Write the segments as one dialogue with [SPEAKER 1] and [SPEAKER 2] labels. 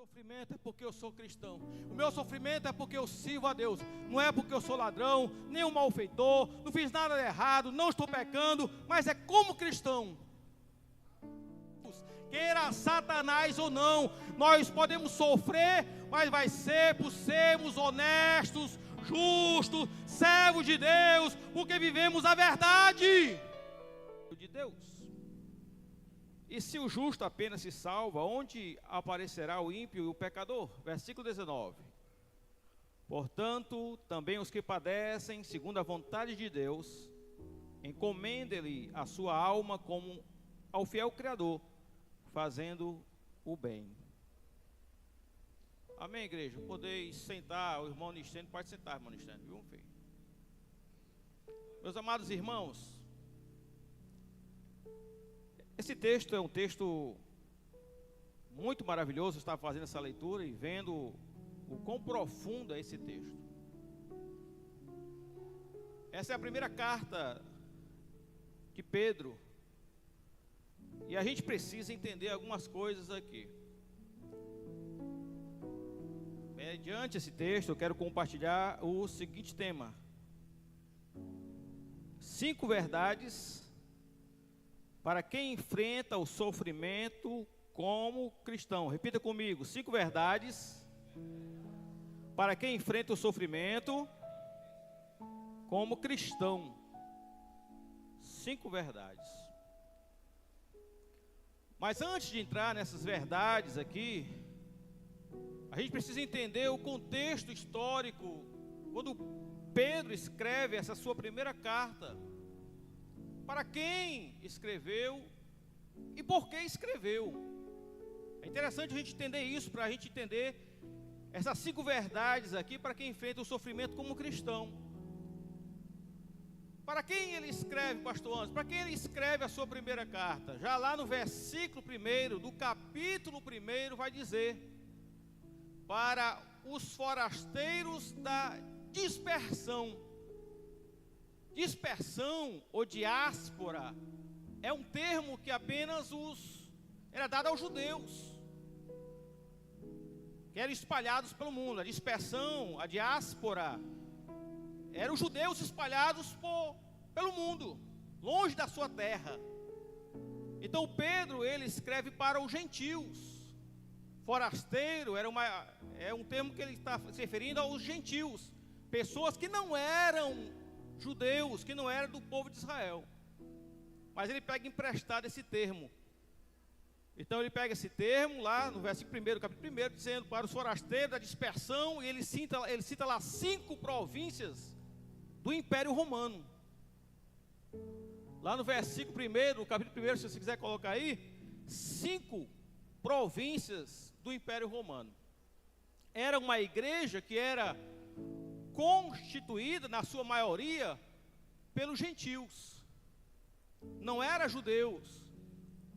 [SPEAKER 1] sofrimento é porque eu sou cristão. O meu sofrimento é porque eu sirvo a Deus. Não é porque eu sou ladrão, nem um malfeitor, não fiz nada de errado, não estou pecando, mas é como cristão. Queira Satanás ou não, nós podemos sofrer, mas vai ser por sermos honestos, justos, servos de Deus, porque vivemos a verdade de Deus. E se o justo apenas se salva, onde aparecerá o ímpio e o pecador? Versículo 19. Portanto, também os que padecem, segundo a vontade de Deus, encomendem-lhe a sua alma como ao fiel Criador, fazendo o bem. Amém, igreja? Podeis sentar, o irmão Nistênio pode sentar, irmão Nistênio, viu, filho? Meus amados irmãos, esse texto é um texto muito maravilhoso. Eu estava fazendo essa leitura e vendo o quão profundo é esse texto. Essa é a primeira carta de Pedro. E a gente precisa entender algumas coisas aqui. Mediante esse texto, eu quero compartilhar o seguinte tema: 5 verdades para quem enfrenta o sofrimento como cristão. Repita comigo: 5 verdades para quem enfrenta o sofrimento como cristão. 5 verdades. Mas antes de entrar nessas verdades aqui, a gente precisa entender o contexto histórico, quando Pedro escreve essa sua primeira carta. Para quem escreveu e por que escreveu. É interessante a gente entender isso, para a gente entender essas 5 verdades aqui para quem enfrenta o sofrimento como cristão. Para quem ele escreve, pastor Anderson? Para quem ele escreve a sua primeira carta? Já lá no versículo 1 do capítulo 1 vai dizer: para os forasteiros da dispersão. Dispersão ou diáspora é um termo que apenas era dado aos judeus, que eram espalhados pelo mundo. A dispersão, a diáspora, eram os judeus espalhados pelo mundo, longe da sua terra. Então Pedro, ele escreve para os gentios. Forasteiro é um termo que ele está se referindo aos gentios, pessoas que não eram judeus, que não eram do povo de Israel. Mas ele pega emprestado esse termo. Então ele pega esse termo lá no versículo 1 do capítulo 1, dizendo para os forasteiros da dispersão, e ele cita lá 5 províncias do Império Romano. Lá no versículo 1, no capítulo 1, se você quiser colocar aí, 5 províncias do Império Romano. Era uma igreja que era constituída, na sua maioria, pelos gentios. Não era judeus,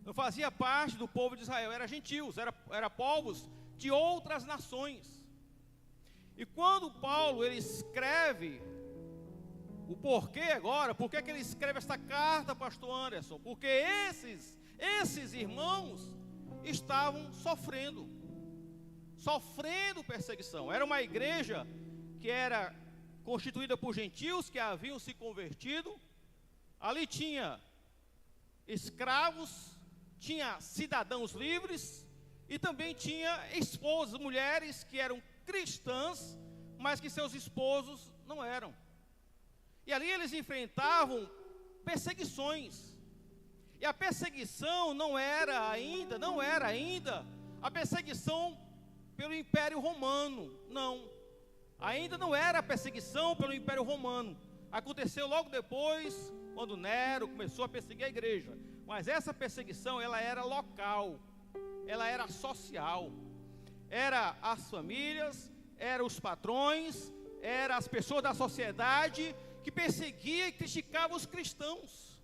[SPEAKER 1] não fazia parte do povo de Israel, era gentios, era povos de outras nações. E quando Paulo ele escreve o porquê agora, por que ele escreve esta carta, pastor Anderson? Porque esses irmãos estavam sofrendo perseguição. Era uma igreja que era constituída por gentios que haviam se convertido. Ali tinha escravos, tinha cidadãos livres e também tinha esposas, mulheres que eram cristãs, mas que seus esposos não eram. E ali eles enfrentavam perseguições. E a perseguição não era ainda a perseguição pelo Império Romano, não. Ainda não era a perseguição pelo Império Romano. Aconteceu logo depois, quando Nero começou a perseguir a igreja. Mas essa perseguição, ela era local, ela era social. Era as famílias, eram os patrões, eram as pessoas da sociedade que perseguiam e criticavam os cristãos.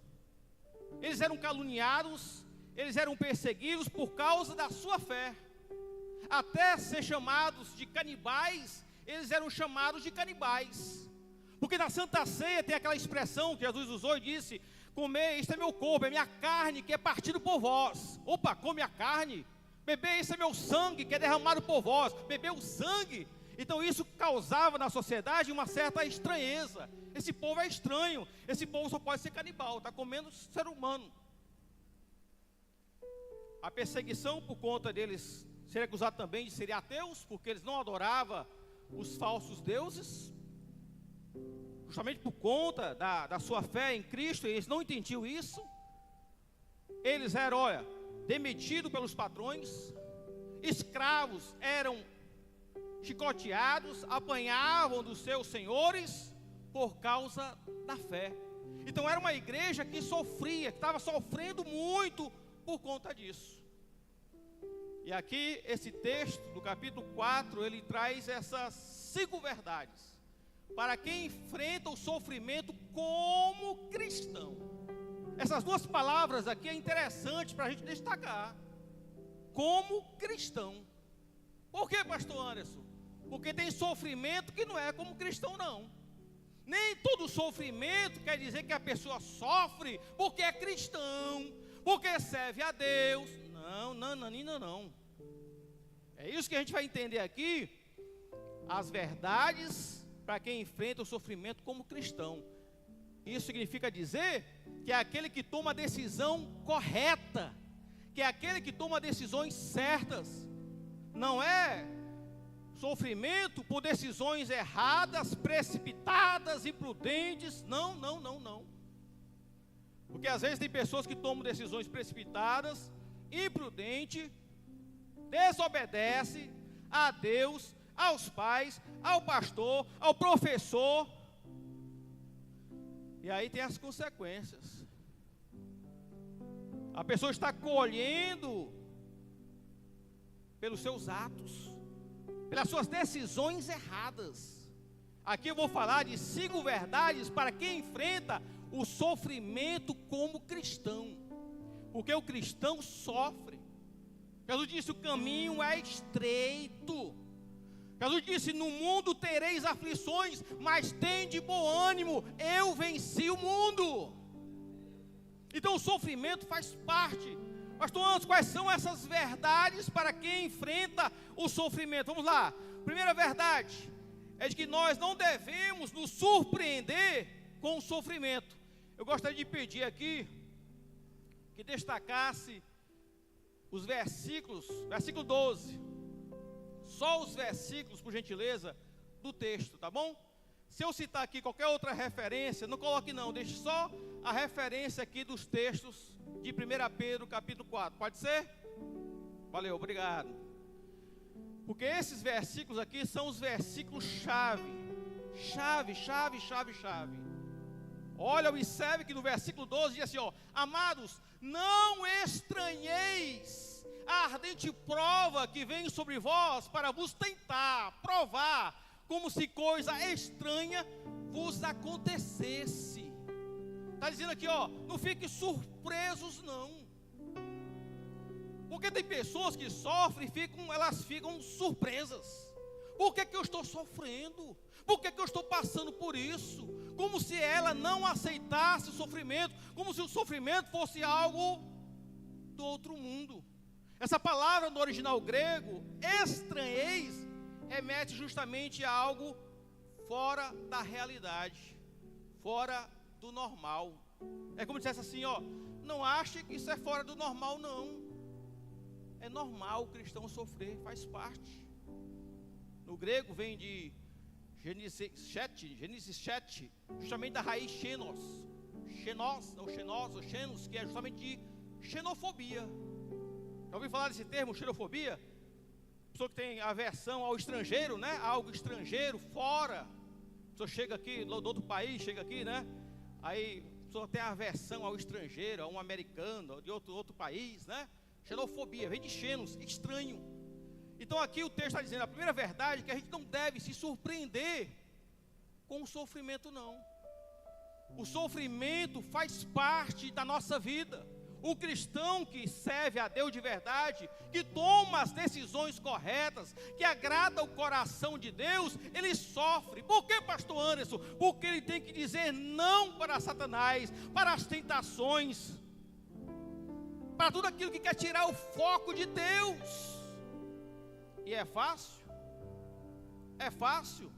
[SPEAKER 1] Eles eram caluniados, eles eram perseguidos por causa da sua fé. Até ser chamados de canibais, eles eram chamados de canibais. Porque na Santa Ceia tem aquela expressão que Jesus usou e disse: comer, isto é meu corpo, é minha carne que é partido por vós. Opa, come a carne? Beber, esse é meu sangue, que é derramado por vós. Beber o sangue. Então isso causava na sociedade uma certa estranheza. Esse povo é estranho. Esse povo só pode ser canibal, está comendo ser humano. A perseguição por conta deles serem acusados também de serem ateus, porque eles não adoravam os falsos deuses, justamente por conta da sua fé em Cristo. Eles não entendiam isso. Eles eram, demitidos pelos patrões, escravos eram chicoteados, apanhavam dos seus senhores por causa da fé. Então era uma igreja que sofria, que estava sofrendo muito por conta disso. E aqui esse texto do capítulo 4, ele traz essas 5 verdades para quem enfrenta o sofrimento como cristão. Essas 2 palavras aqui é interessante para a gente destacar. Como cristão. Por que, pastor Anderson? Porque tem sofrimento que não é como cristão, não. Nem todo sofrimento quer dizer que a pessoa sofre porque é cristão, porque serve a Deus. Não. É isso que a gente vai entender aqui. As verdades para quem enfrenta o sofrimento como cristão. Isso significa dizer que é aquele que toma a decisão correta, que é aquele que toma decisões certas. Não é sofrimento por decisões erradas, precipitadas, imprudentes. Não. Porque às vezes tem pessoas que tomam decisões precipitadas, imprudentes, desobedecem a Deus, aos pais, ao pastor, ao professor. E aí tem as consequências. A pessoa está colhendo pelos seus atos, pelas suas decisões erradas. Aqui eu vou falar de 5 verdades para quem enfrenta o sofrimento como cristão. Porque o cristão sofre. Jesus disse: o caminho é estreito. Jesus disse: no mundo tereis aflições, mas tende bom ânimo, eu venci o mundo. Então o sofrimento faz parte. Pastor Anderson, quais são essas verdades para quem enfrenta o sofrimento? Vamos lá. Primeira verdade é de que nós não devemos nos surpreender com o sofrimento. Eu gostaria de pedir aqui que destacasse os versículos, versículo 12. Só os versículos, por gentileza, do texto, tá bom? Se eu citar aqui qualquer outra referência, não coloque não, deixe só a referência aqui dos textos de 1 Pedro capítulo 4, pode ser? Valeu, obrigado. Porque esses versículos aqui são os versículos chave. Olha, observe que no versículo 12 diz assim, amados, não estranheis a ardente prova que vem sobre vós para vos tentar, provar, como se coisa estranha vos acontecesse. Está dizendo aqui, não fiquem surpresos não. Porque tem pessoas que sofrem e elas ficam surpresas. Por que eu estou sofrendo? Por que eu estou passando por isso? Como se ela não aceitasse o sofrimento, como se o sofrimento fosse algo do outro mundo. Essa palavra no original grego, estranheis, remete justamente a algo fora da realidade, fora do normal. É como se dissesse assim, não ache que isso é fora do normal, não. É normal o cristão sofrer, faz parte. No grego vem de Gênesis 7, justamente da raiz xenos, que é justamente de xenofobia. Já ouviu falar desse termo, xenofobia? Pessoa que tem aversão ao estrangeiro, né? Algo estrangeiro, fora. A pessoa chega aqui, do outro país, chega aqui, né? Aí a pessoa tem aversão ao estrangeiro, a um americano, de outro país, né? Xenofobia, vem de xenos, estranho. Então aqui o texto está dizendo, a primeira verdade é que a gente não deve se surpreender com o sofrimento não. O sofrimento faz parte da nossa vida. O cristão que serve a Deus de verdade, que toma as decisões corretas, que agrada o coração de Deus, ele sofre. Por que, pastor Anderson? Porque ele tem que dizer não para Satanás, para as tentações. para tudo aquilo que quer tirar o foco de Deus. E é fácil? É fácil?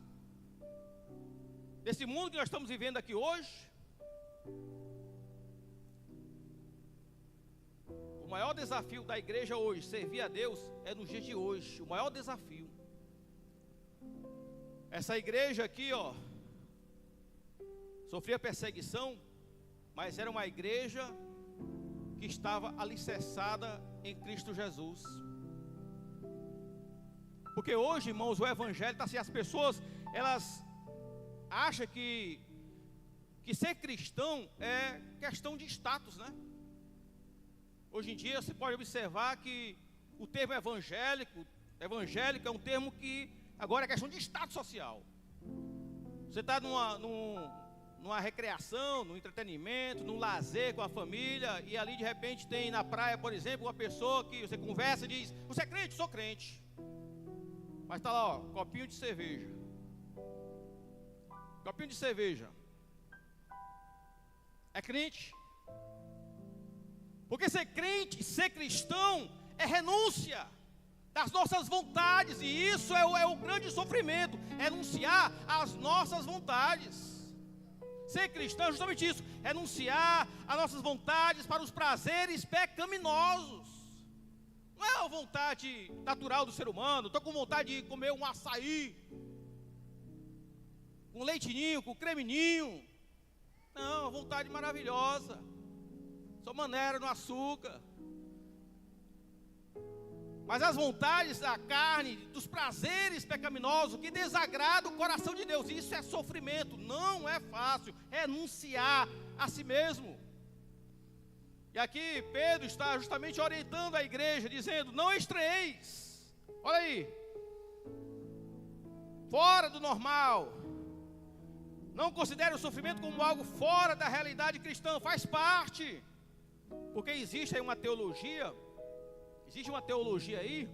[SPEAKER 1] Nesse mundo que nós estamos vivendo aqui hoje, o maior desafio da igreja hoje, servir a Deus, é nos dias de hoje. O maior desafio. Essa igreja aqui, ó, sofria perseguição, mas era uma igreja que estava alicerçada em Cristo Jesus. Porque hoje, irmãos, o evangelho está assim, as pessoas, elas acham que ser cristão é questão de status, né? Hoje em dia você pode observar que o termo evangélico é um termo que agora é questão de status social. Você está numa recreação, num entretenimento, num lazer com a família, e ali de repente tem na praia, por exemplo, uma pessoa que você conversa e diz: você é crente? Sou crente. Mas está lá, ó, copinho de cerveja. Copinho de cerveja. É crente? Porque ser crente, ser cristão, é renúncia das nossas vontades. E isso é o grande sofrimento, é renunciar às nossas vontades. Ser cristão é justamente isso, renunciar às nossas vontades para os prazeres pecaminosos. Não é a vontade natural do ser humano. Estou com vontade de comer um açaí com leitinho, com creminho. Não, a vontade maravilhosa. Só maneira no açúcar. Mas as vontades da carne, dos prazeres pecaminosos, que desagradam o coração de Deus, isso é sofrimento. Não é fácil renunciar a si mesmo. E aqui Pedro está justamente orientando a igreja, dizendo: não estranheis. Olha aí, fora do normal. Não considere o sofrimento como algo fora da realidade cristã, faz parte. Porque existe aí uma teologia aí,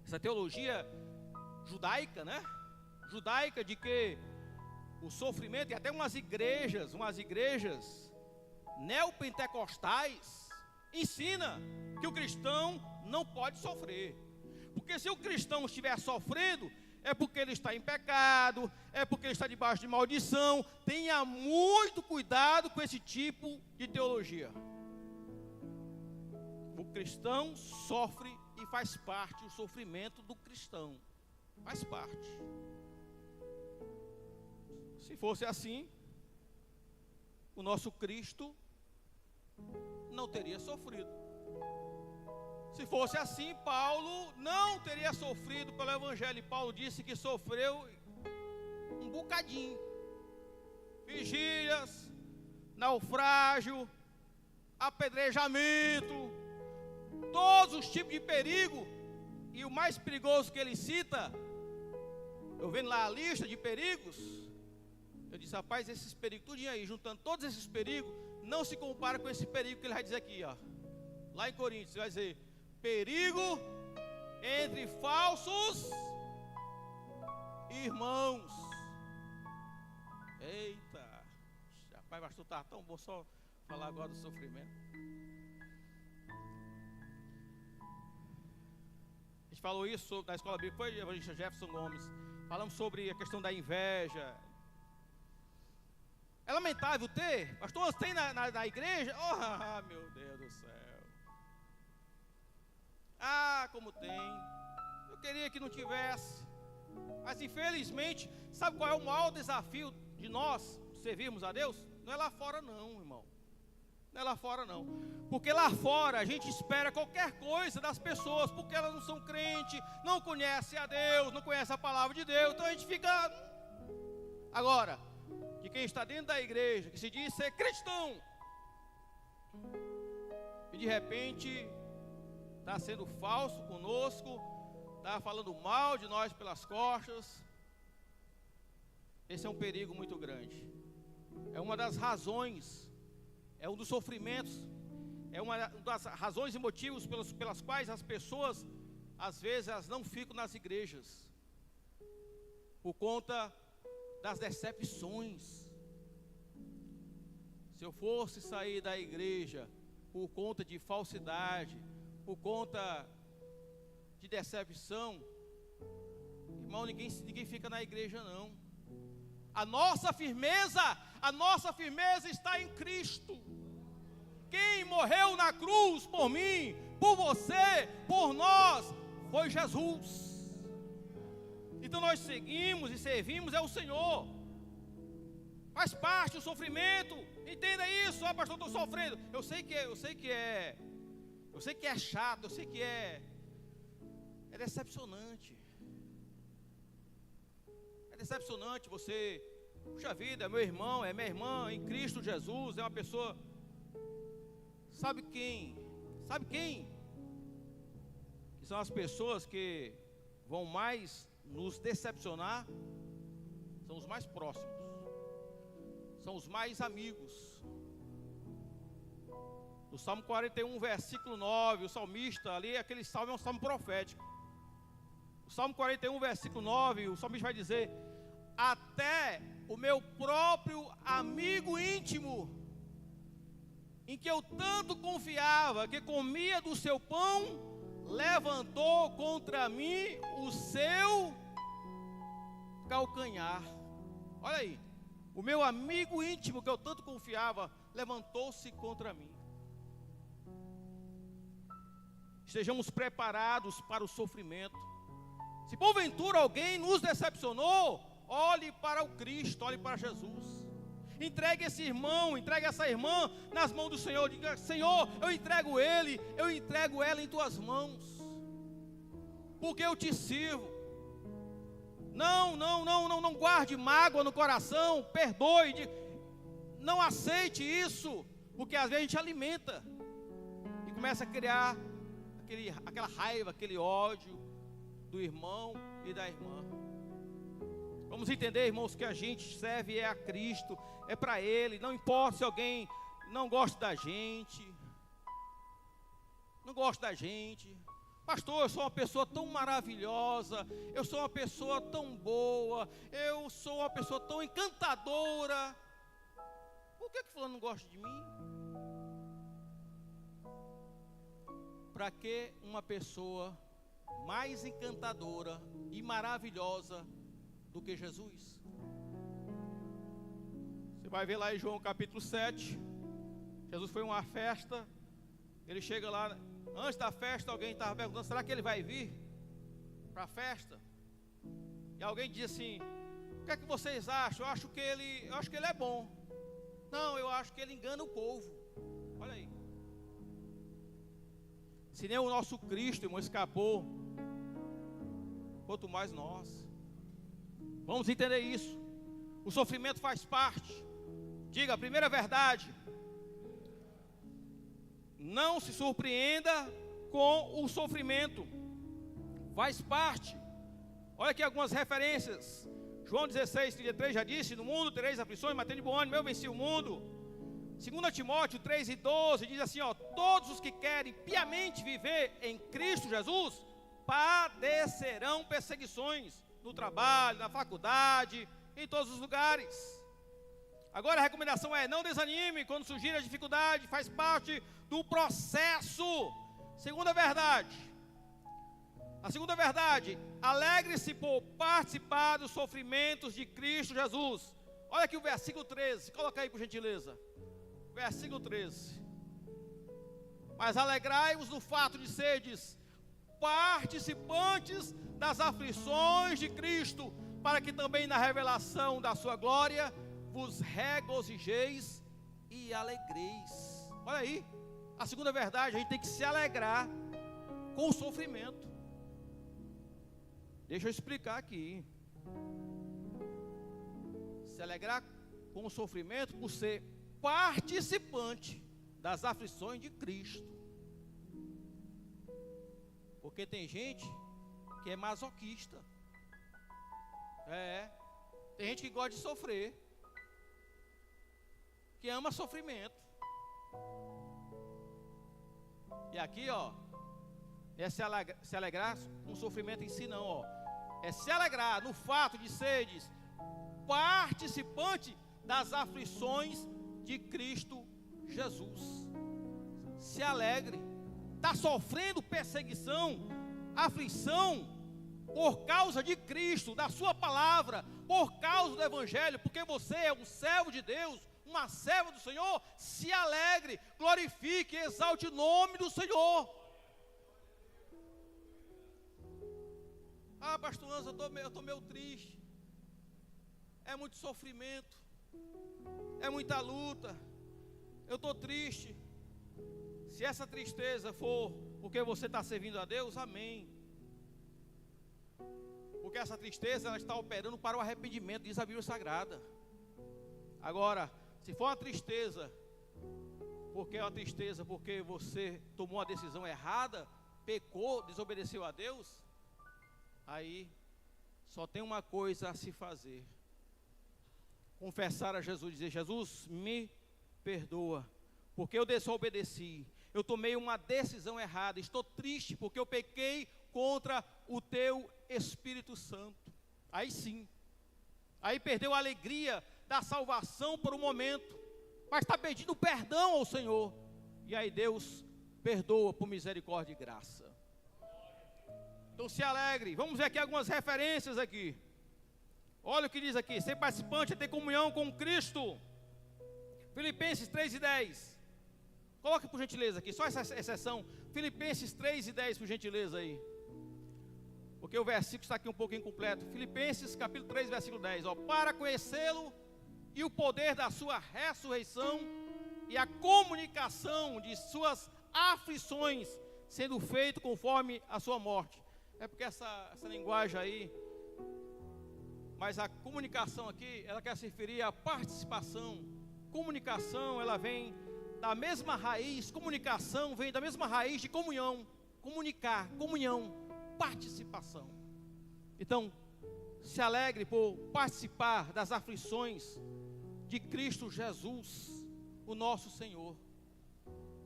[SPEAKER 1] essa teologia judaica, né? Judaica, de que o sofrimento, e até umas igrejas neopentecostais ensina que o cristão não pode sofrer. Porque se o cristão estiver sofrendo, é porque ele está em pecado, é porque ele está debaixo de maldição. Tenha muito cuidado com esse tipo de teologia. O cristão sofre e faz parte, o sofrimento do cristão faz parte. Se fosse assim, o nosso Cristo não teria sofrido. Se fosse assim, Paulo não teria sofrido pelo evangelho. E Paulo disse que sofreu um bocadinho. Vigílias, naufrágio, apedrejamento, todos os tipos de perigo. E o mais perigoso que ele cita, eu vendo lá a lista de perigos, eu disse: rapaz, esses perigos, tudinho aí, juntando todos esses perigos, não se compara com esse perigo que ele vai dizer aqui, ó. Lá em Coríntios, ele vai dizer: perigo entre falsos irmãos. Eita, rapaz, pastor, tá tão bom só falar agora do sofrimento. A gente falou isso na escola bíblica, foi o evangelista Jefferson Gomes. Falamos sobre a questão da inveja. É lamentável ter, pastor, tem na igreja? Oh, meu Deus do céu. Ah, como tem. Eu queria que não tivesse. Mas infelizmente, sabe qual é o maior desafio de nós servirmos a Deus? Não é lá fora não, irmão. Não é lá fora não. Porque lá fora a gente espera qualquer coisa das pessoas, porque elas não são crentes, não conhecem a Deus, não conhecem a palavra de Deus. Então a gente fica... Agora, de quem está dentro da igreja, que se diz ser cristão, e de repente está sendo falso conosco, está falando mal de nós pelas costas, esse é um perigo muito grande. É uma das razões, é um dos sofrimentos, é uma das razões e motivos pelas quais as pessoas, às vezes, elas não ficam nas igrejas, por conta das decepções. Se eu fosse sair da igreja por conta de falsidade, por conta de decepção, irmão, ninguém fica na igreja não. A nossa firmeza está em Cristo. Quem morreu na cruz por mim, por você, por nós, foi Jesus. Então nós seguimos e servimos é o Senhor. Faz parte do sofrimento. Entenda isso. Ah, pastor, estou sofrendo. Eu sei que é chato, eu sei que é decepcionante. É decepcionante você, puxa vida, é meu irmão, é minha irmã em Cristo Jesus, é uma pessoa. Sabe quem? Que são as pessoas que vão mais nos decepcionar? São os mais próximos. São os mais amigos. No Salmo 41, versículo 9, o salmista ali, aquele salmo é um salmo profético. O Salmo 41, versículo 9, o salmista vai dizer: até o meu próprio amigo íntimo, em que eu tanto confiava, que comia do seu pão, levantou contra mim o seu calcanhar. Olha aí, o meu amigo íntimo, que eu tanto confiava, levantou-se contra mim. Estejamos preparados para o sofrimento. Se porventura alguém nos decepcionou, olhe para o Cristo, olhe para Jesus. Entregue esse irmão, entregue essa irmã nas mãos do Senhor. Diga: Senhor, eu entrego ele, eu entrego ela em tuas mãos, porque eu te sirvo. Não guarde mágoa no coração, perdoe, não aceite isso, porque às vezes a gente alimenta e começa a criar aquela raiva, aquele ódio do irmão e da irmã. Vamos entender, irmãos, que a gente serve é a Cristo, é para Ele. Não importa se alguém não gosta da gente, pastor, eu sou uma pessoa tão maravilhosa, eu sou uma pessoa tão boa, eu sou uma pessoa tão encantadora, por que fulano não gosta de mim? Para que uma pessoa mais encantadora e maravilhosa do que Jesus? Você vai ver lá em João capítulo 7, Jesus foi a uma festa, ele chega lá, antes da festa alguém estava perguntando: será que ele vai vir para a festa? E alguém diz assim: o que é que vocês acham? Eu acho que ele é bom. Não, eu acho que ele engana o povo. Olha aí. Se nem o nosso Cristo, irmão, escapou, quanto mais nós. Vamos entender isso. O sofrimento faz parte. Diga a primeira verdade: não se surpreenda com o sofrimento. Faz parte. Olha aqui algumas referências. João 16:33 já disse: no mundo tereis aflições, mas tende bom ânimo, eu venci o mundo. 2 Timóteo 3:12 diz assim: todos os que querem piamente viver em Cristo Jesus padecerão perseguições no trabalho, na faculdade, em todos os lugares. Agora a recomendação é: não desanime quando surgir a dificuldade, faz parte do processo. A segunda verdade: alegre-se por participar dos sofrimentos de Cristo Jesus. Olha aqui o versículo 13, coloca aí por gentileza. Versículo 13: mas alegrai-vos no fato de serdes participantes das aflições de Cristo, para que também na revelação da sua glória vos regozijeis e alegreis. Olha aí, a segunda verdade: a gente tem que se alegrar com o sofrimento. Deixa eu explicar aqui. Se alegrar com o sofrimento por ser participante das aflições de Cristo. Porque tem gente que é masoquista. Tem gente que gosta de sofrer, que ama sofrimento. E aqui, é se alegrar com o sofrimento em si, não, é se alegrar no fato de seres participante das aflições de Cristo Jesus. se alegre. Está sofrendo perseguição, aflição, por causa de Cristo, da sua palavra, por causa do Evangelho, porque você é um servo de Deus, uma serva do Senhor, se alegre, glorifique, exalte o nome do Senhor. Ah, pastor Anjo, eu estou meio triste. É muito sofrimento, é muita luta, eu estou triste. Se essa tristeza for porque você está servindo a Deus, amém. Porque essa tristeza, ela está operando para o arrependimento, diz a Bíblia Sagrada. Agora, se for uma tristeza, porque você tomou a decisão errada, pecou, desobedeceu a Deus, aí só tem uma coisa a se fazer: confessar a Jesus, dizer: Jesus, me perdoa, porque eu desobedeci, eu tomei uma decisão errada, estou triste porque eu pequei contra o teu Espírito Santo. Aí sim, aí perdeu a alegria da salvação por um momento, mas está pedindo perdão ao Senhor, e aí Deus perdoa por misericórdia e graça. Então se alegre. Vamos ver aqui algumas referências aqui. Olha o que diz aqui: ser participante é ter comunhão com Cristo. Filipenses 3:10. Coloque por gentileza aqui, só essa exceção. Filipenses 3:10, por gentileza aí, porque o versículo está aqui um pouco incompleto. Filipenses capítulo 3, versículo 10, para conhecê-lo e o poder da sua ressurreição e a comunicação de suas aflições, sendo feito conforme a sua morte. É porque essa linguagem aí, mas a comunicação aqui, ela quer se referir à participação. Comunicação, ela vem da mesma raiz, comunicação vem da mesma raiz de comunhão. Comunicar, comunhão, participação. Então, se alegre por participar das aflições de Cristo Jesus, o nosso Senhor.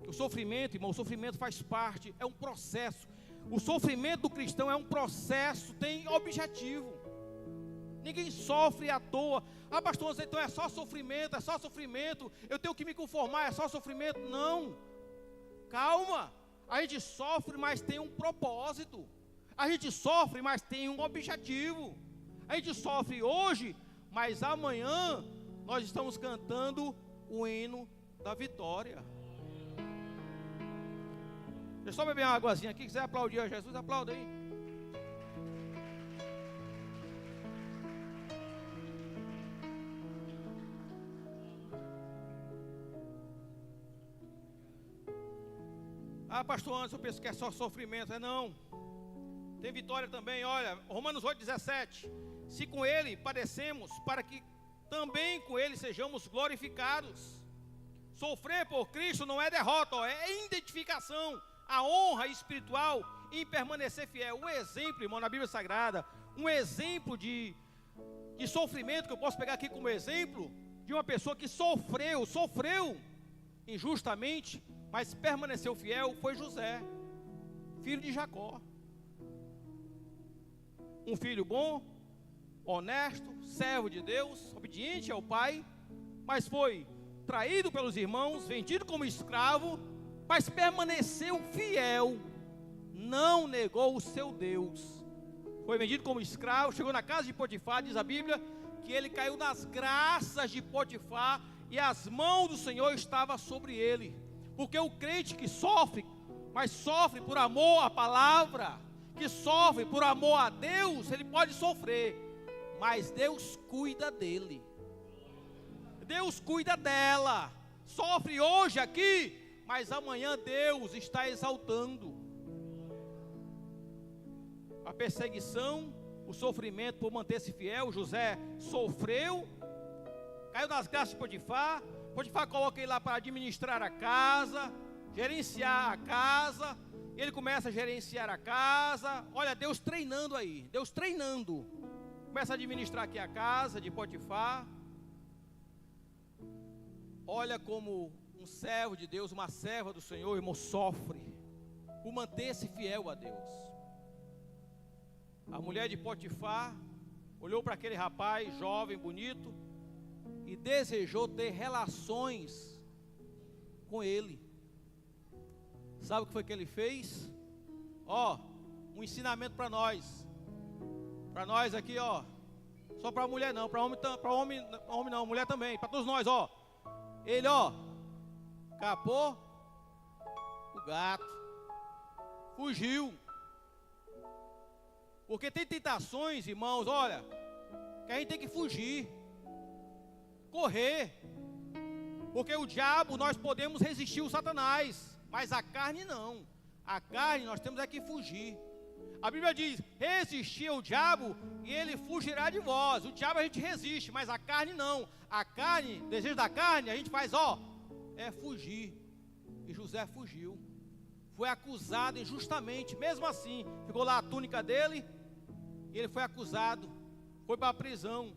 [SPEAKER 1] O sofrimento, irmão, o sofrimento faz parte, é um processo. O sofrimento do cristão é um processo, tem objetivo. Ninguém sofre à toa. Ah, pastor, então é só sofrimento, eu tenho que me conformar, é só sofrimento. Não, calma. A gente sofre, mas tem um propósito. A gente sofre, mas tem um objetivo. A gente sofre hoje, mas amanhã nós estamos cantando o hino da vitória. Deixa eu só beber uma águazinha aqui. Quiser aplaudir a Jesus, aplauda aí. Ah, pastor, antes eu penso que é só sofrimento. Não, tem vitória também. Olha, Romanos 8:17. Se com ele padecemos, para que também com ele sejamos glorificados. Sofrer por Cristo não é derrota, é identificação. A honra espiritual em permanecer fiel. Um exemplo, irmão, na Bíblia Sagrada, um exemplo de sofrimento que eu posso pegar aqui como exemplo, de uma pessoa que sofreu injustamente, mas permaneceu fiel, foi José, filho de Jacó. Um filho bom, honesto, servo de Deus, obediente ao pai, mas foi traído pelos irmãos, vendido como escravo, mas permaneceu fiel, não negou o seu Deus. Foi vendido como escravo, chegou na casa de Potifar, diz a Bíblia, que ele caiu nas graças de Potifar, e as mãos do Senhor estavam sobre ele. Porque o crente que sofre, mas sofre por amor à palavra, que sofre por amor a Deus, ele pode sofrer, mas Deus cuida dele, Deus cuida dela. Sofre hoje aqui, mas amanhã Deus está exaltando. A perseguição, o sofrimento por manter-se fiel, José sofreu, caiu nas graças de Potifar. Potifar coloca ele lá para administrar a casa, gerenciar a casa. Ele começa a gerenciar a casa. Olha, Deus treinando aí, Deus treinando. Começa a administrar aqui a casa de Potifar. Olha como um servo de Deus, uma serva do Senhor, irmão, sofre por manter-se fiel a Deus. A mulher de Potifar olhou para aquele rapaz jovem, bonito, e desejou ter relações com ele. Sabe o que foi que ele fez? Ó, um ensinamento para nós. Para nós aqui, ó. Só para mulher não, para homem não, mulher também, para todos nós, ó. Ele, ó, capou o gato, fugiu. Porque tem tentações, irmãos, olha, que a gente tem que fugir, correr. Porque o diabo, nós podemos resistir o Satanás, mas a carne não. A carne nós temos é que fugir. A Bíblia diz, resistir ao diabo e ele fugirá de vós. O diabo a gente resiste, mas a carne não. A carne, desejo da carne, a gente faz, ó, é fugir. E José fugiu. Foi acusado injustamente, mesmo assim. Ficou lá a túnica dele, e ele foi acusado. Foi para a prisão.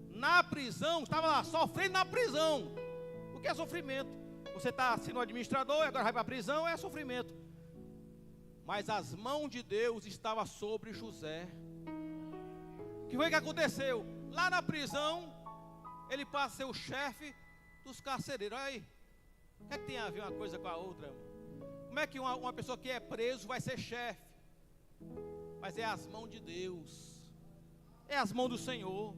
[SPEAKER 1] Na prisão, estava lá, sofrendo na prisão. O que é sofrimento? Você está sendo administrador e agora vai para a prisão, é sofrimento. Mas as mãos de Deus estavam sobre José. O que foi que aconteceu? Lá na prisão, ele passa a ser o chefe dos carcereiros. Olha aí, o que é que tem a ver uma coisa com a outra, irmão? Como é que uma pessoa que é preso vai ser chefe? Mas é as mãos de Deus, é as mãos do Senhor.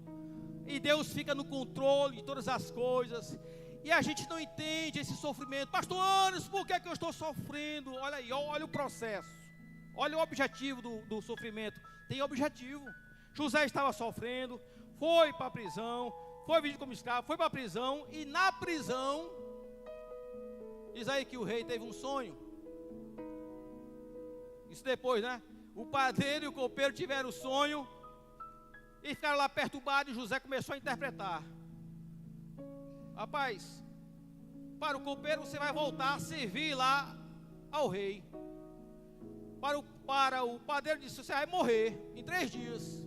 [SPEAKER 1] E Deus fica no controle de todas as coisas. E a gente não entende esse sofrimento. Pastor Anderson, por que é que eu estou sofrendo? Olha aí, olha o processo. Olha o objetivo do sofrimento. Tem objetivo. José estava sofrendo, foi para a prisão, foi vendido como escravo, foi para a prisão. E na prisão, diz aí que o rei teve um sonho. Isso depois, né? O padeiro e o copeiro tiveram o sonho e ficaram lá perturbados. E José começou a interpretar. Rapaz, para o copeiro você vai voltar a servir lá ao rei. Para o padeiro disse, você vai morrer em 3 dias.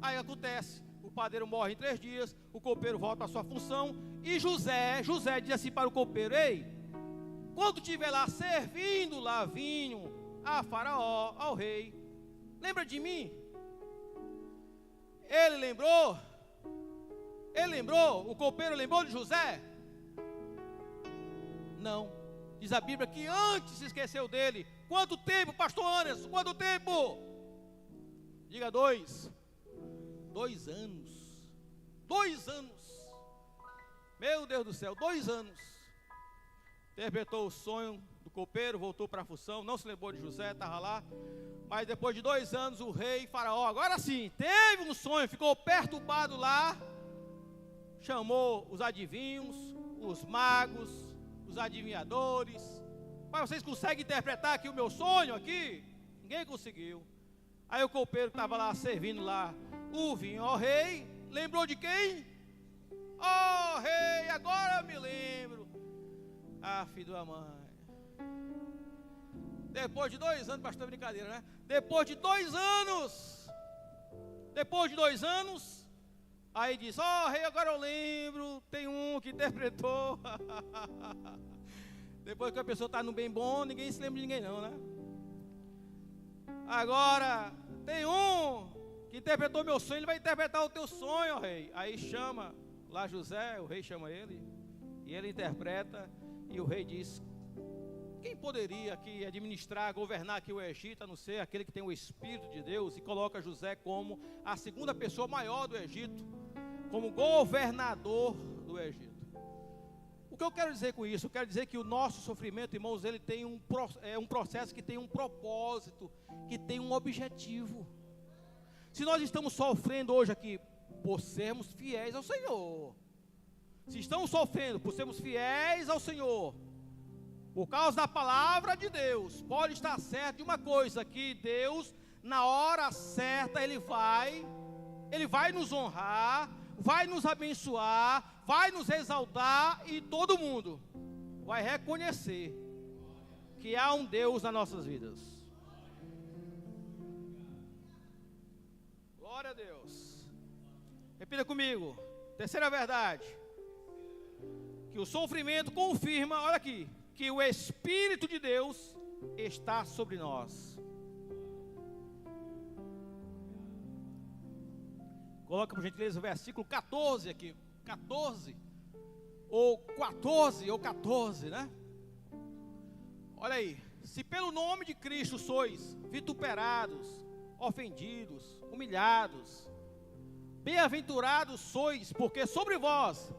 [SPEAKER 1] Aí acontece, o padeiro morre em 3 dias, o copeiro volta à sua função. E José diz assim para o copeiro, ei, quando estiver lá servindo lá vinho a Faraó, ao rei, lembra de mim? Ele lembrou, o copeiro lembrou de José? Não. Diz a Bíblia que antes se esqueceu dele. Quanto tempo, pastor Anderson? Quanto tempo? Diga 2. 2 anos. 2 anos. Meu Deus do céu, 2 anos. Interpretou o sonho do copeiro, voltou para a função, não se lembrou de José, estava lá. Mas depois de 2 anos, o rei Faraó, agora sim, teve um sonho, ficou perturbado lá. Chamou os adivinhos, os magos, os adivinhadores. Mas vocês conseguem interpretar aqui o meu sonho aqui? Ninguém conseguiu. Aí o copeiro que estava lá servindo lá o vinho ao rei, lembrou de quem? Ó rei, agora eu me lembro. Ah, filho da mãe. Depois de 2 anos, pastor, brincadeira, né? Depois de 2 anos, aí diz, ó rei, agora eu lembro, tem um que interpretou. Depois que a pessoa está no bem bom, ninguém se lembra de ninguém não, né? Agora, tem um que interpretou meu sonho, ele vai interpretar o teu sonho, ó rei. Aí chama lá José, o rei chama ele, e ele interpreta, e o rei diz, quem poderia aqui administrar, governar aqui o Egito, a não ser aquele que tem o Espírito de Deus, e coloca José como a segunda pessoa maior do Egito, como governador do Egito. O que eu quero dizer com isso? Eu quero dizer que o nosso sofrimento, irmãos, ele tem um processo que tem um propósito, que tem um objetivo. Se nós estamos sofrendo hoje aqui por sermos fiéis ao Senhor, se estamos sofrendo por sermos fiéis ao Senhor, por causa da palavra de Deus, pode estar certo de uma coisa, que Deus, na hora certa, Ele vai nos honrar, vai nos abençoar, vai nos exaltar, e todo mundo vai reconhecer que há um Deus nas nossas vidas. Glória a Deus. Repita comigo. Terceira verdade, que o sofrimento confirma, olha aqui, que o Espírito de Deus está sobre nós. Coloca por gentileza o versículo 14 aqui. 14 ou 14, né? Olha aí. se pelo nome de Cristo sois vituperados, ofendidos, humilhados, bem-aventurados sois, porque sobre vós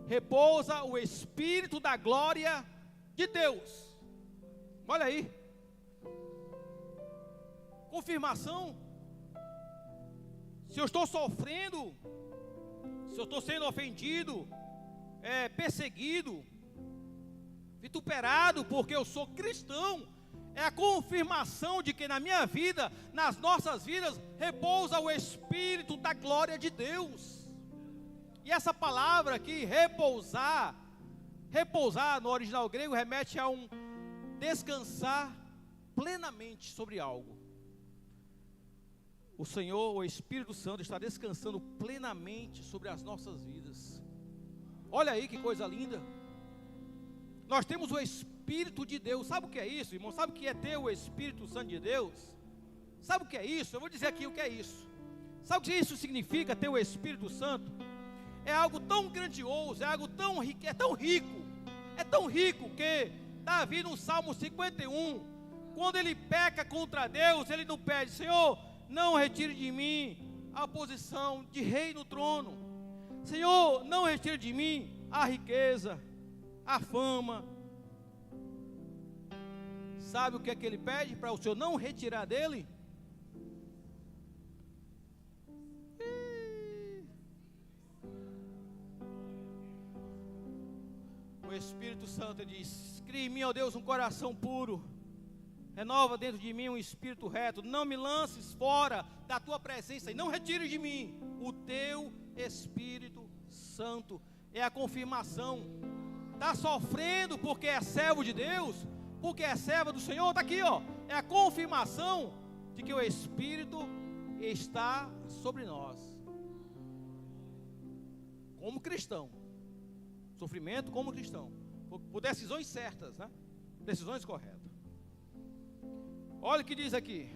[SPEAKER 1] repousa o Espírito da glória de Deus. Olha aí, confirmação. Se eu estou sofrendo, se eu estou sendo ofendido, perseguido, vituperado, porque eu sou cristão, é a confirmação de que na minha vida, nas nossas vidas, repousa o Espírito da glória de Deus. E essa palavra aqui, repousar no original grego remete a um descansar plenamente sobre algo. O Senhor, o Espírito Santo, está descansando plenamente sobre as nossas vidas. Olha aí que coisa linda. Nós temos o Espírito de Deus. Sabe o que é isso, irmão? Sabe o que é ter o Espírito Santo de Deus? Sabe o que é isso? Eu vou dizer aqui o que é isso. Sabe o que isso significa, ter o Espírito Santo? É algo tão grandioso, é algo tão rico, é tão rico que Davi no Salmo 51, quando ele peca contra Deus, ele não pede: Senhor, não retire de mim a posição de rei no trono. Senhor, não retire de mim a riqueza, a fama. Sabe o que é que ele pede para o Senhor não retirar dele? O Espírito Santo diz: cria em mim, ó Deus, um coração puro, renova dentro de mim um espírito reto, não me lances fora da tua presença e não retire de mim o teu Espírito Santo. É a confirmação. Está sofrendo porque é servo de Deus, porque é serva do Senhor, está aqui, ó. É a confirmação de que o Espírito está sobre nós. Como cristão, sofrimento como cristão, por decisões certas, né? Decisões corretas. Olha o que diz aqui,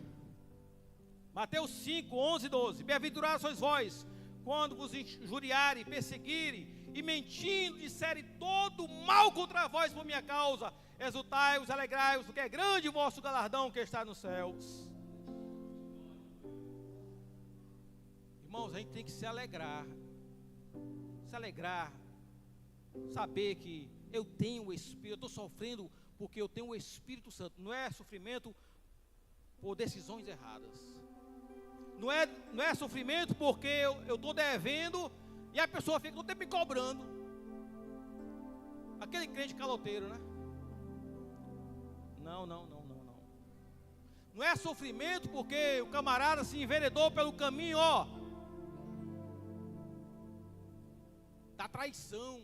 [SPEAKER 1] Mateus 5, 11 e 12: Bem-aventurados sois vós, quando vos injuriarem, perseguirem, e mentindo disserem todo mal contra vós por minha causa, exultai-vos, alegrai-vos, porque é grande o vosso galardão que está nos céus. Irmãos, a gente tem que se alegrar, saber que eu tenho o Espírito, eu estou sofrendo porque eu tenho o Espírito Santo. Não é sofrimento por decisões erradas, não é sofrimento porque eu estou devendo e a pessoa fica todo tempo me cobrando. Aquele crente caloteiro, né? Não. Não é sofrimento porque o camarada se enveredou pelo caminho, ó, da traição.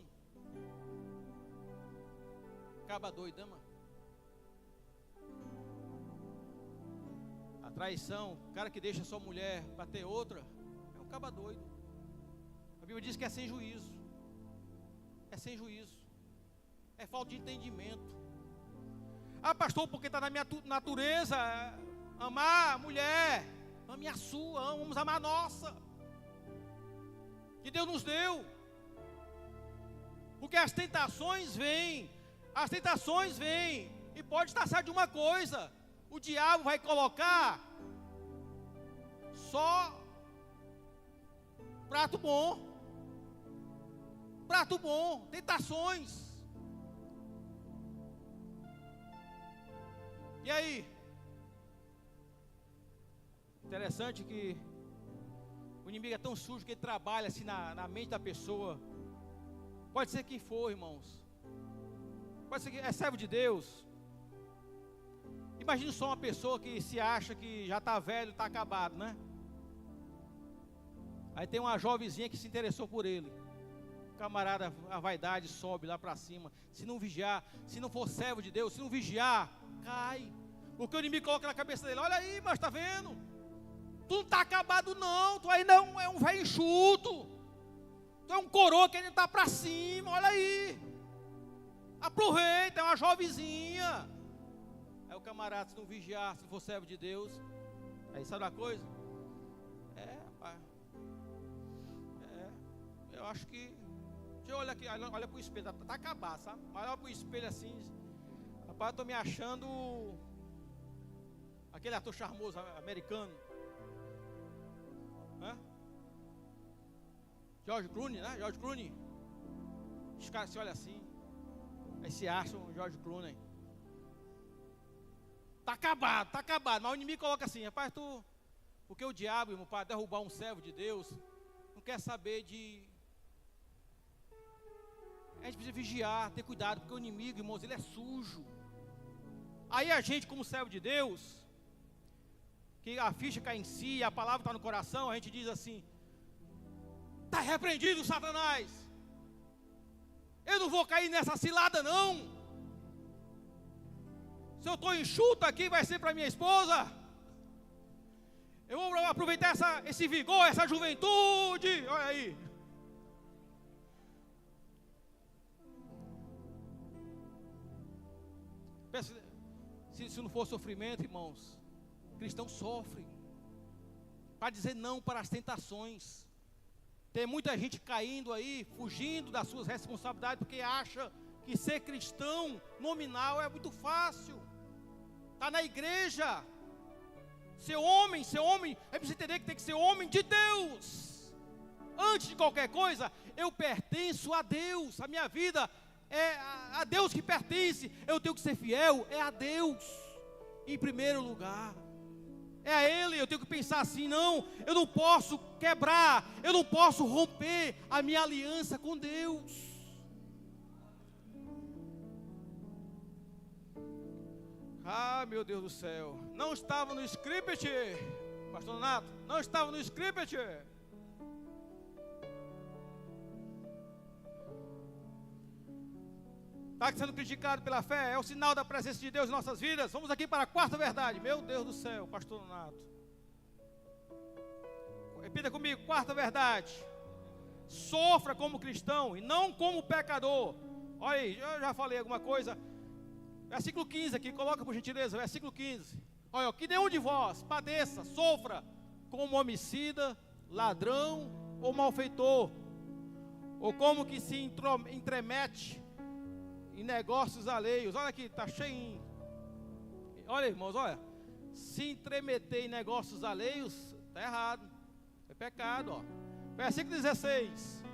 [SPEAKER 1] Acaba doido, né, mano? A traição, o cara que deixa sua mulher para ter outra, é um caba doido. A Bíblia diz que é sem juízo. É sem juízo. É falta de entendimento. Ah, pastor, porque está na minha natureza amar a mulher. Ame a sua, vamos amar a nossa, que Deus nos deu. Porque as tentações vêm e pode estar certo de uma coisa: o diabo vai colocar só prato bom, tentações. E aí? Interessante que o inimigo é tão sujo que ele trabalha assim na mente da pessoa. Pode ser quem for, irmãos. Pode ser que é servo de Deus. Imagina só uma pessoa que se acha que já está velho, está acabado, né? Aí tem uma jovenzinha que se interessou por ele. O camarada, a vaidade sobe lá para cima. Se não vigiar, se não for servo de Deus, se não vigiar, cai. Porque o inimigo coloca na cabeça dele: olha aí, mas está vendo? Tu não está acabado não, tu ainda é um velho enxuto. Tu é um coroa que ainda está para cima, olha aí. Aproveita, é uma jovenzinha. Aí o camarada, se não vigiar, se for servo de Deus, aí sabe uma coisa? Rapaz, eu acho que, deixa eu olhar aqui, olha para o espelho, está acabado, sabe? Olha para o espelho assim, Rapaz, eu estou me achando aquele ator charmoso americano. George Clooney, né? George Clooney. Os caras se olham assim, aí se acham George Clooney. Tá acabado, mas o inimigo coloca assim, rapaz, porque o diabo, irmão, para derrubar um servo de Deus, não quer saber de... A gente precisa vigiar, ter cuidado, porque o inimigo, irmãos, ele é sujo. Aí a gente, como servo de Deus, que a ficha cai em si, a palavra está no coração, a gente diz assim: está repreendido, Satanás. Eu não vou cair nessa cilada, não. Se eu estou enxuto aqui, vai ser para minha esposa. Eu vou aproveitar esse vigor, essa juventude. Olha aí. Se não for sofrimento, irmãos, cristão sofre para dizer não para as tentações. Tem muita gente caindo aí, fugindo das suas responsabilidades, porque acha que ser cristão nominal é muito fácil. Está na igreja. Ser homem, é preciso entender que tem que ser homem de Deus. Antes de qualquer coisa, eu pertenço a Deus. A minha vida é a Deus que pertence. Eu tenho que ser fiel, é a Deus em primeiro lugar. É a Ele, eu tenho que pensar assim, não, eu não posso quebrar, eu não posso romper a minha aliança com Deus. Ah, meu Deus do céu, não estava no script, pastor Nato, não estava no script. Está sendo criticado pela fé, é o sinal da presença de Deus em nossas vidas. Vamos aqui para a quarta verdade. Meu Deus do céu, pastor Nato. Repita comigo, quarta verdade. Sofra como cristão e não como pecador. Olha aí, eu já falei alguma coisa. Versículo 15 aqui, coloca por gentileza, versículo 15. Olha, que nenhum de vós padeça, sofra como homicida, ladrão ou malfeitor, ou como que se entremete em negócios alheios. Olha aqui, está cheinho. Olha, irmãos, olha. Se entremeter em negócios alheios, está errado. É pecado, ó. Versículo 16.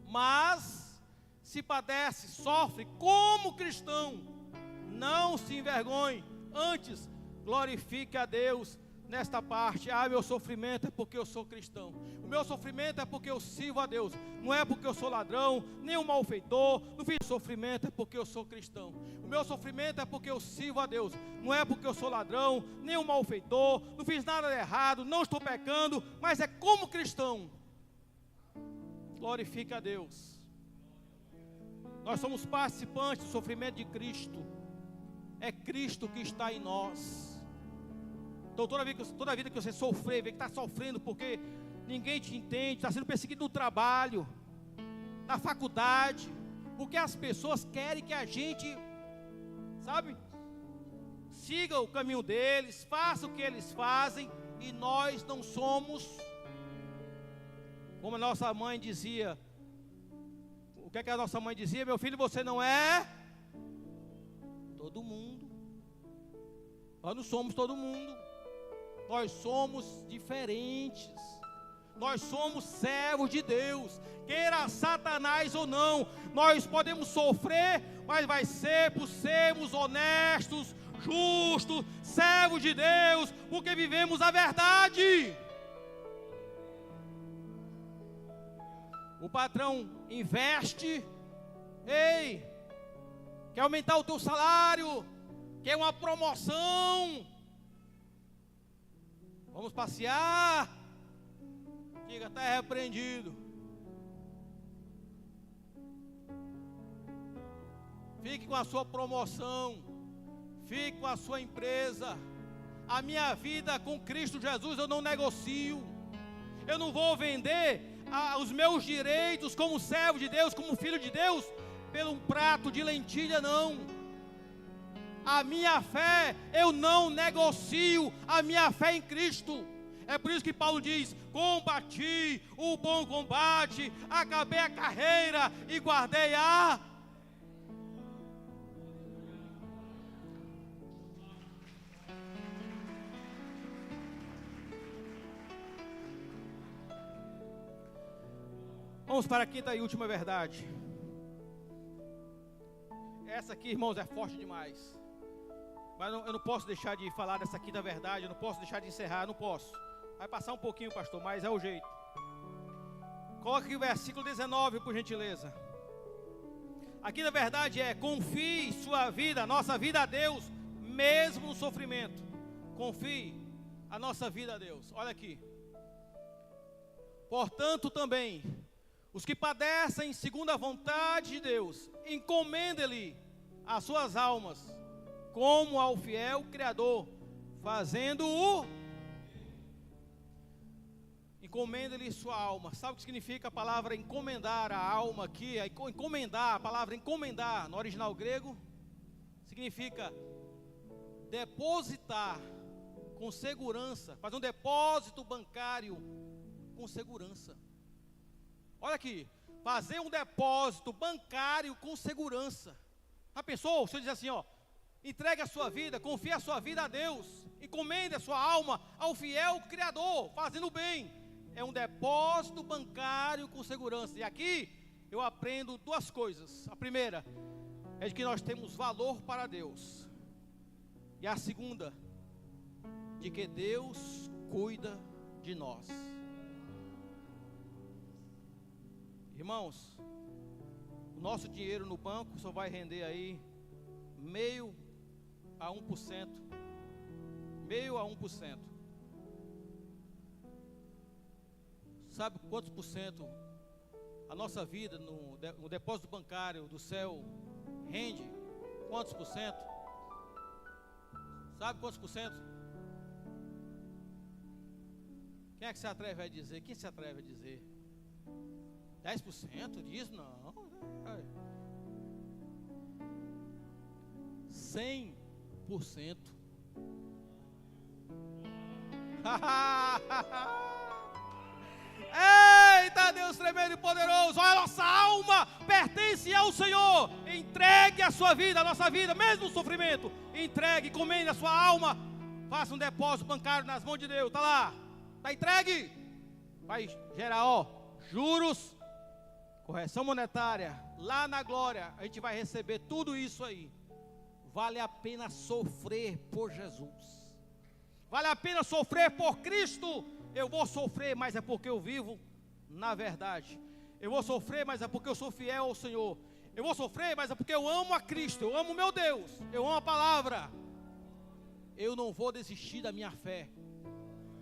[SPEAKER 1] Mas, se padece, sofre como cristão, não se envergonhe, antes glorifique a Deus nesta parte. Ah, meu sofrimento é porque eu sou cristão. O meu sofrimento é porque eu sirvo a Deus. Não é porque eu sou ladrão, nem um malfeitor. No fim, sofrimento é porque eu sou cristão. O meu sofrimento é porque eu sirvo a Deus. Não é porque eu sou ladrão, nem um malfeitor. Não fiz nada de errado, não estou pecando, mas é como cristão. Glorifique a Deus. Nós somos participantes do sofrimento de Cristo. É Cristo que está em nós. Então toda vida que você sofrer, vê que está sofrendo porque ninguém te entende, está sendo perseguido no trabalho, na faculdade, porque as pessoas querem que a gente, sabe, siga o caminho deles, faça o que eles fazem, e nós não somos, como a nossa mãe dizia. O que é que a nossa mãe dizia? Meu filho, você não é todo mundo. Nós não somos todo mundo. Nós somos diferentes. Nós somos servos de Deus. Queira Satanás ou não, nós podemos sofrer, mas vai ser por sermos honestos, justos, servos de Deus, porque vivemos a verdade. O patrão investe. Ei, quer aumentar o teu salário? Quer uma promoção? Vamos passear? Diga, está repreendido. Fique com a sua promoção. Fique com a sua empresa. A minha vida com Cristo Jesus eu não negocio. Eu não vou vender os meus direitos como servo de Deus, como filho de Deus, pelo um prato de lentilha, não. A minha fé, eu não negocio a minha fé em Cristo. É por isso que Paulo diz: combati o bom combate, acabei a carreira e guardei a... Vamos para a quinta e última verdade. Essa aqui, irmãos, é forte demais. Mas eu não posso deixar de falar dessa quinta verdade. Eu não posso deixar de encerrar, não posso. Vai passar um pouquinho, pastor, mas é o jeito. Coloque aqui o versículo 19, por gentileza. A quinta verdade é: confie sua vida, nossa vida a Deus, mesmo no sofrimento. Confie a nossa vida a Deus. Olha aqui. Portanto também, os que padecem segundo a vontade de Deus, encomendem-lhe as suas almas, como ao fiel Criador, fazendo-o. Encomenda-lhe sua alma. Sabe o que significa a palavra encomendar a alma aqui? Encomendar, a palavra encomendar, no original grego, significa depositar com segurança, fazer um depósito bancário com segurança. Olha aqui, fazer um depósito bancário com segurança. Já pensou? O Senhor diz assim, ó: entregue a sua vida, confie a sua vida a Deus, encomende a sua alma ao fiel Criador, fazendo o bem. É um depósito bancário com segurança. E aqui eu aprendo duas coisas. A primeira é de que nós temos valor para Deus. E a segunda, de que Deus cuida de nós. Irmãos, o nosso dinheiro no banco só vai render aí 0,5% a 1%. 0,5% a 1%. Sabe quantos por cento a nossa vida no depósito bancário do céu rende? Quantos por cento? Sabe quantos por cento? Quem é que se atreve a dizer? Quem se atreve a dizer? 10% disso? Não. 100%. Eita, Deus tremendo e poderoso. Olha, a nossa alma pertence ao Senhor. Entregue a sua vida, a nossa vida, mesmo no sofrimento. Entregue, encomende a sua alma. Faça um depósito bancário nas mãos de Deus. Está lá, está entregue. Vai gerar, juros, correção monetária. Lá na glória a gente vai receber tudo isso aí. Vale a pena sofrer por Jesus. Vale a pena sofrer por Cristo. Eu vou sofrer, mas é porque eu vivo na verdade. Eu vou sofrer, mas é porque eu sou fiel ao Senhor. Eu vou sofrer, mas é porque eu amo a Cristo. Eu amo o meu Deus. Eu amo a palavra. Eu não vou desistir da minha fé.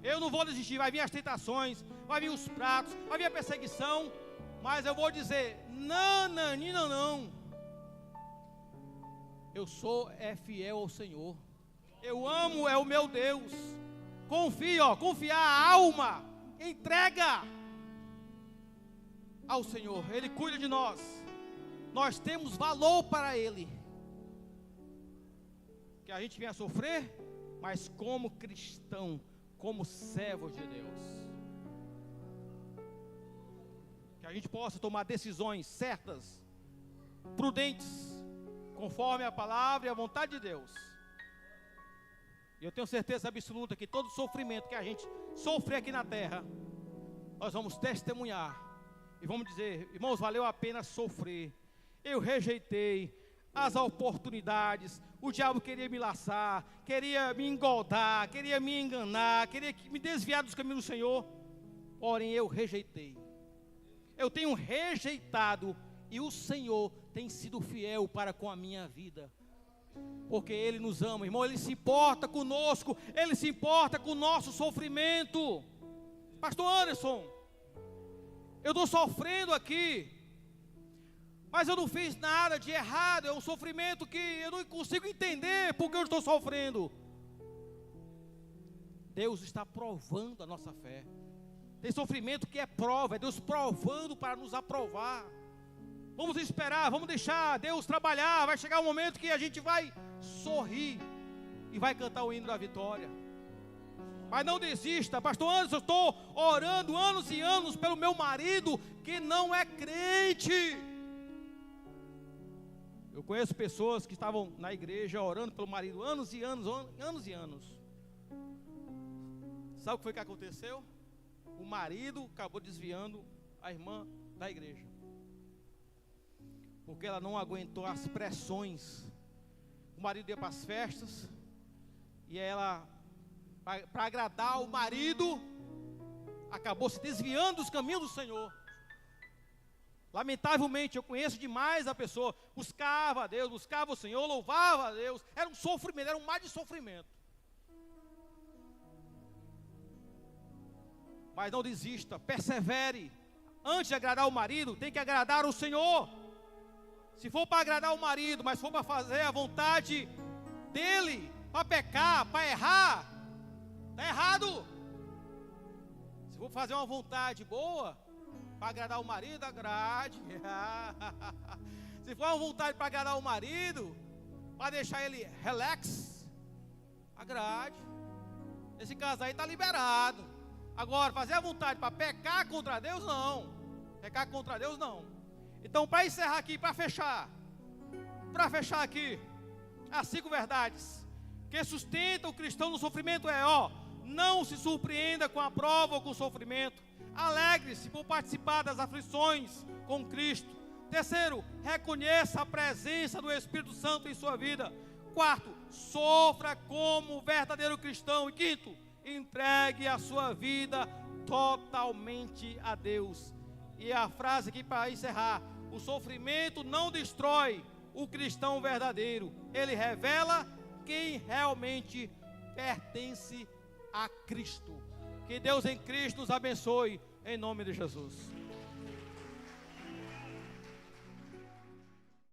[SPEAKER 1] Eu não vou desistir. Vai vir as tentações, vai vir os pratos, vai vir a perseguição. Mas eu vou dizer: não, Nanina, não. Eu sou fiel ao Senhor. Eu amo o meu Deus. Confia, confiar a alma, entrega ao Senhor. Ele cuida de nós. Nós temos valor para Ele. Que a gente venha sofrer, mas como cristão, como servos de Deus. Que a gente possa tomar decisões certas, prudentes, conforme a palavra e a vontade de Deus. E eu tenho certeza absoluta que todo sofrimento que a gente sofrer aqui na terra, nós vamos testemunhar e vamos dizer: irmãos, valeu a pena sofrer. Eu rejeitei as oportunidades. O diabo queria me laçar, queria me engoldar, queria me enganar, queria me desviar dos caminhos do Senhor. Porém eu rejeitei. Eu tenho rejeitado e o Senhor tem sido fiel para com a minha vida. Porque Ele nos ama, irmão. Ele se importa conosco. Ele se importa com o nosso sofrimento. Pastor Anderson, eu estou sofrendo aqui, mas eu não fiz nada de errado. É um sofrimento que eu não consigo entender porque eu estou sofrendo. Deus está provando a nossa fé. Tem sofrimento que é prova, é Deus provando para nos aprovar. Vamos esperar, vamos deixar Deus trabalhar. Vai chegar um momento que a gente vai sorrir e vai cantar o hino da vitória. Mas não desista. Pastor Anderson, eu estou orando anos e anos pelo meu marido que não é crente. Eu conheço pessoas que estavam na igreja orando pelo marido anos e anos, anos e anos. Sabe o que foi que aconteceu? O marido acabou desviando a irmã da igreja. Porque ela não aguentou as pressões. O marido ia para as festas, e ela, para agradar o marido, acabou se desviando dos caminhos do Senhor. Lamentavelmente, eu conheço demais a pessoa, buscava a Deus, buscava o Senhor, louvava a Deus, era um sofrimento, era um mar de sofrimento. Mas não desista, persevere. Antes de agradar o marido, tem que agradar o Senhor. Se for para agradar o marido, mas for para fazer a vontade dele, para pecar, para errar, está errado. Se for fazer uma vontade boa, para agradar o marido, agrade. Se for uma vontade para agradar o marido, para deixar ele relax, agrade. Esse casal aí está liberado. Agora, fazer a vontade para pecar contra Deus, não. Pecar contra Deus, não. Então, para encerrar aqui, para fechar aqui, as 5 verdades que sustentam o cristão no sofrimento não se surpreenda com a prova ou com o sofrimento. Alegre-se por participar das aflições com Cristo. Terceiro, reconheça a presença do Espírito Santo em sua vida. Quarto, sofra como verdadeiro cristão. E quinto, entregue a sua vida totalmente a Deus. E a frase aqui para encerrar: o sofrimento não destrói o cristão verdadeiro, ele revela quem realmente pertence a Cristo. Que Deus em Cristo nos abençoe, em nome de Jesus.